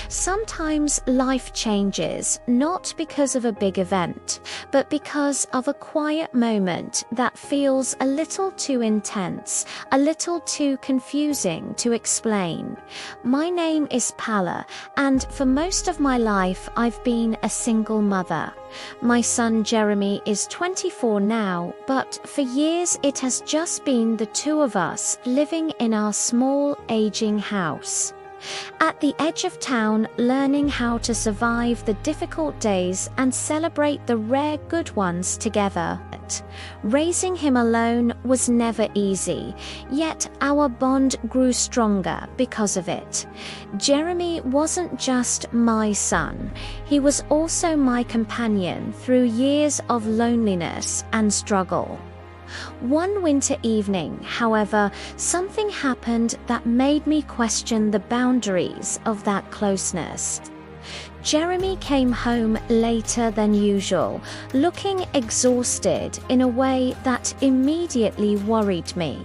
Sometimes life changes, not because of a big event, but because of a quiet moment that feels a little too intense, a little too confusing to explain. My name is Pala, and for most of my life I've been a single mother. My son Jeremy is 24 now, but for years it has just been the two of us living in our small, aging house. At the edge of town, learning how to survive the difficult days and celebrate the rare good ones together. Raising him alone was never easy, yet our bond grew stronger because of it. Jeremy wasn't just my son, he was also my companion through years of loneliness and struggle. One winter evening, however, something happened that made me question the boundaries of that closeness. Jeremy came home later than usual, looking exhausted in a way that immediately worried me.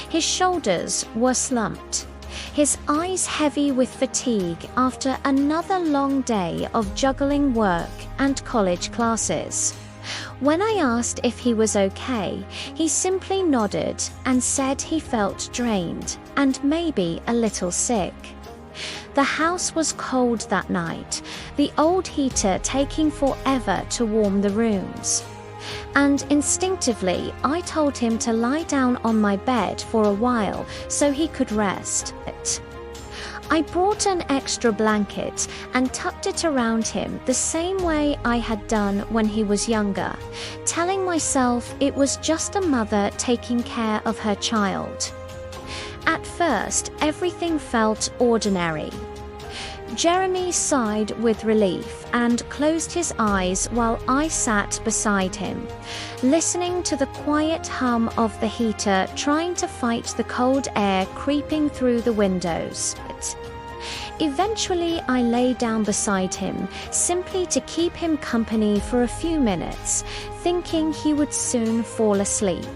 His shoulders were slumped, his eyes heavy with fatigue after another long day of juggling work and college classes. When I asked if he was okay, he simply nodded and said he felt drained and maybe a little sick. The house was cold that night, the old heater taking forever to warm the rooms. And instinctively, I told him to lie down on my bed for a while so he could rest. I brought an extra blanket and tucked it around him the same way I had done when he was younger, telling myself it was just a mother taking care of her child. At first, everything felt ordinary. Jeremy sighed with relief and closed his eyes while I sat beside him, listening to the quiet hum of the heater trying to fight the cold air creeping through the windows. Eventually, I lay down beside him, simply to keep him company for a few minutes, thinking he would soon fall asleep.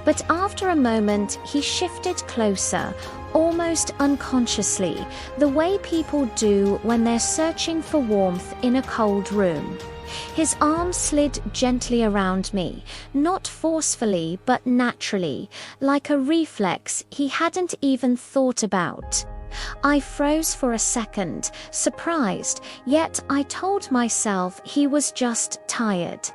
But after a moment, he shifted closer, almost unconsciously, the way people do when they're searching for warmth in a cold room. His arm slid gently around me, not forcefully but naturally, like a reflex he hadn't even thought about. I froze for a second, surprised, yet I told myself he was just tired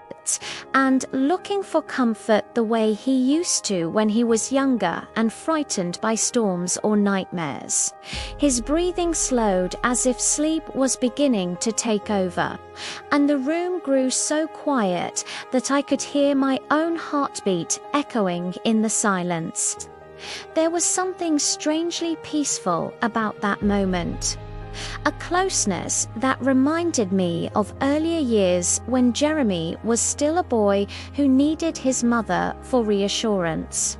and looking for comfort the way he used to when he was younger and frightened by storms or nightmares. His breathing slowed as if sleep was beginning to take over, and the room grew so quiet that I could hear my own heartbeat echoing in the silence. There was something strangely peaceful about that moment. A closeness that reminded me of earlier years when Jeremy was still a boy who needed his mother for reassurance.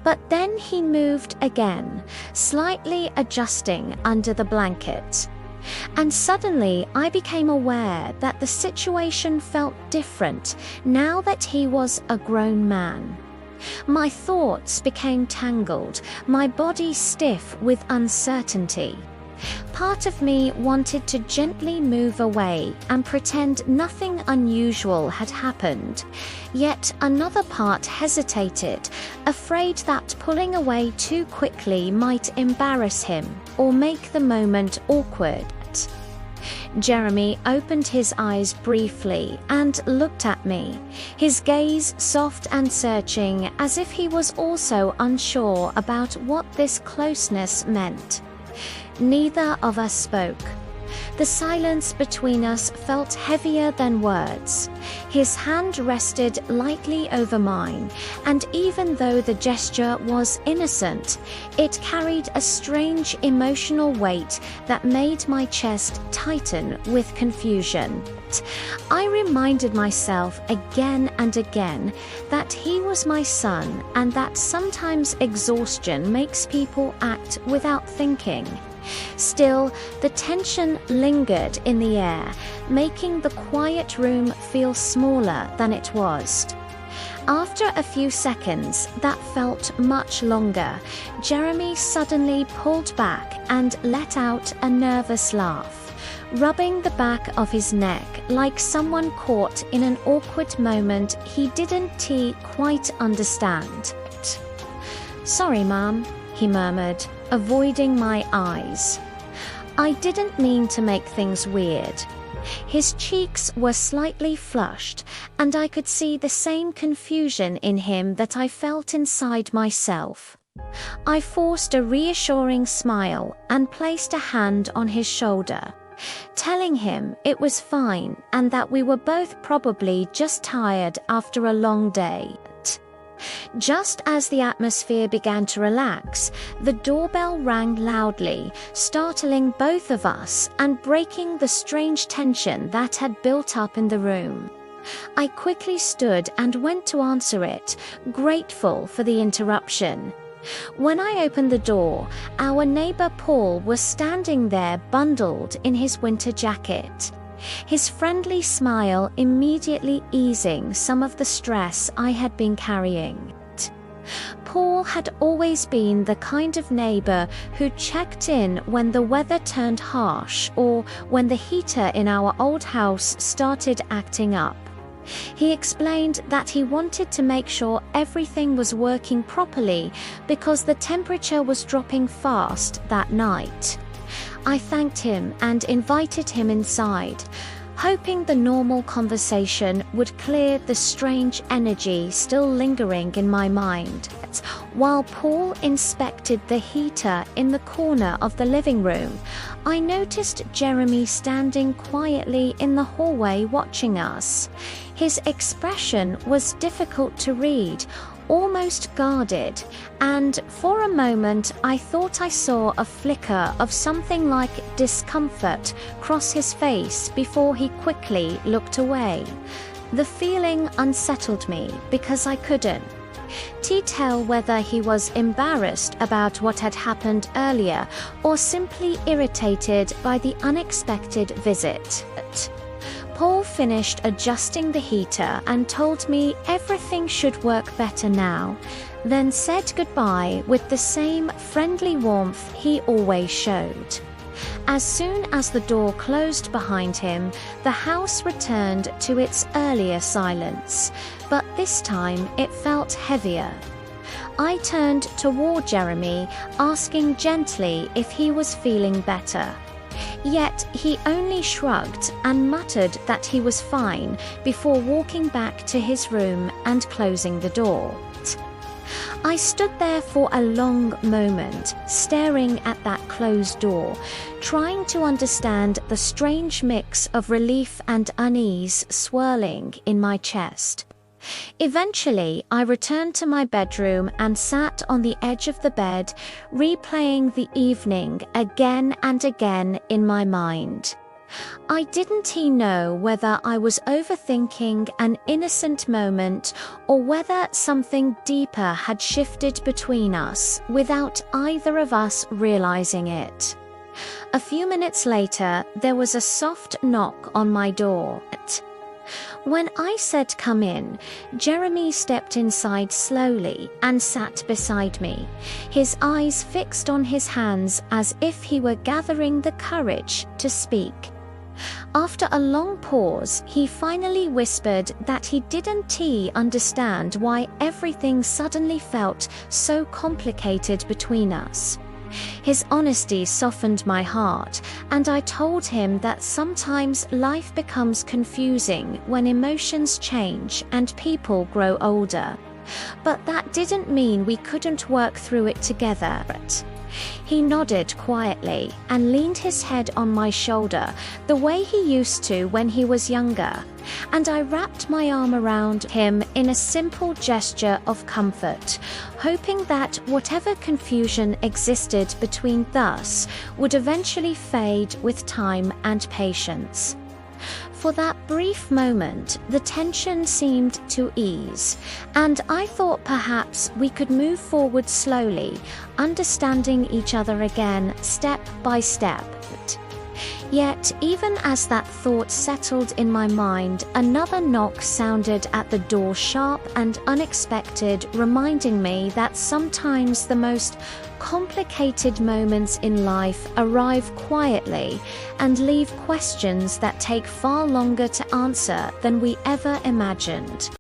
But then he moved again, slightly adjusting under the blanket. And suddenly I became aware that the situation felt different now that he was a grown man. My thoughts became tangled, my body stiff with uncertainty. Part of me wanted to gently move away and pretend nothing unusual had happened, yet another part hesitated, afraid that pulling away too quickly might embarrass him or make the moment awkward. Jeremy opened his eyes briefly and looked at me, his gaze soft and searching, as if he was also unsure about what this closeness meant. Neither of us spoke. The silence between us felt heavier than words. His hand rested lightly over mine, and even though the gesture was innocent, it carried a strange emotional weight that made my chest tighten with confusion. I reminded myself again and again that he was my son and that sometimes exhaustion makes people act without thinking. Still, the tension lingered in the air, making the quiet room feel smaller than it was. After a few seconds that felt much longer, Jeremy suddenly pulled back and let out a nervous laugh, rubbing the back of his neck like someone caught in an awkward moment he didn't quite understand. "Sorry, Mum," he murmured, avoiding my eyes. "I didn't mean to make things weird." His cheeks were slightly flushed, and I could see the same confusion in him that I felt inside myself. I forced a reassuring smile and placed a hand on his shoulder, telling him it was fine and that we were both probably just tired after a long day. Just as the atmosphere began to relax, the doorbell rang loudly, startling both of us and breaking the strange tension that had built up in the room. I quickly stood and went to answer it, grateful for the interruption. When I opened the door, our neighbor Paul was standing there bundled in his winter jacket, his friendly smile immediately easing some of the stress I had been carrying. Paul had always been the kind of neighbor who checked in when the weather turned harsh or when the heater in our old house started acting up. He explained that he wanted to make sure everything was working properly because the temperature was dropping fast that night. I thanked him and invited him inside, hoping the normal conversation would clear the strange energy still lingering in my mind. While Paul inspected the heater in the corner of the living room, I noticed Jeremy standing quietly in the hallway watching us. His expression was difficult to read, almost guarded, and for a moment I thought I saw a flicker of something like discomfort cross his face before he quickly looked away. The feeling unsettled me because I couldn't tell whether he was embarrassed about what had happened earlier or simply irritated by the unexpected visit. Paul finished adjusting the heater and told me everything should work better now, then said goodbye with the same friendly warmth he always showed. As soon as the door closed behind him, the house returned to its earlier silence, but this time it felt heavier. I turned toward Jeremy, asking gently if he was feeling better. Yet he only shrugged and muttered that he was fine before walking back to his room and closing the door. I stood there for a long moment, staring at that closed door, trying to understand the strange mix of relief and unease swirling in my chest. Eventually, I returned to my bedroom and sat on the edge of the bed, replaying the evening again and again in my mind. I didn't know whether I was overthinking an innocent moment or whether something deeper had shifted between us without either of us realizing it. A few minutes later, there was a soft knock on my door. When I said come in, Jeremy stepped inside slowly and sat beside me, his eyes fixed on his hands as if he were gathering the courage to speak. After a long pause, he finally whispered that he didn't understand why everything suddenly felt so complicated between us. His honesty softened my heart, and I told him that sometimes life becomes confusing when emotions change and people grow older. But that didn't mean we couldn't work through it together. He nodded quietly and leaned his head on my shoulder the way he used to when he was younger, and I wrapped my arm around him in a simple gesture of comfort, hoping that whatever confusion existed between us would eventually fade with time and patience. For that brief moment, the tension seemed to ease, and I thought perhaps we could move forward slowly, understanding each other again step by step. Yet, even as that thought settled in my mind, another knock sounded at the door, sharp and unexpected, reminding me that sometimes the most complicated moments in life arrive quietly and leave questions that take far longer to answer than we ever imagined.